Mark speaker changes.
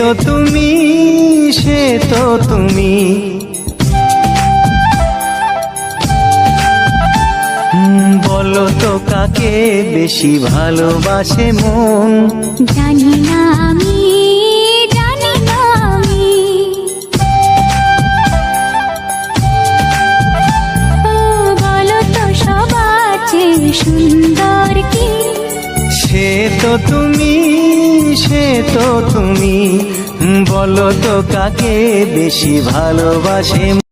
Speaker 1: তো তুমি, সে তো তুমি। বলো তো কাকে বেশি ভালোবাসে মন?
Speaker 2: জানি না আমি, জানি না আমি। ও বলো তো সবার চেয়ে সুন্দর কি?
Speaker 1: সে তো তুমি, সে তো তুমি। বলো তো কাকে বেশি ভালোবাসে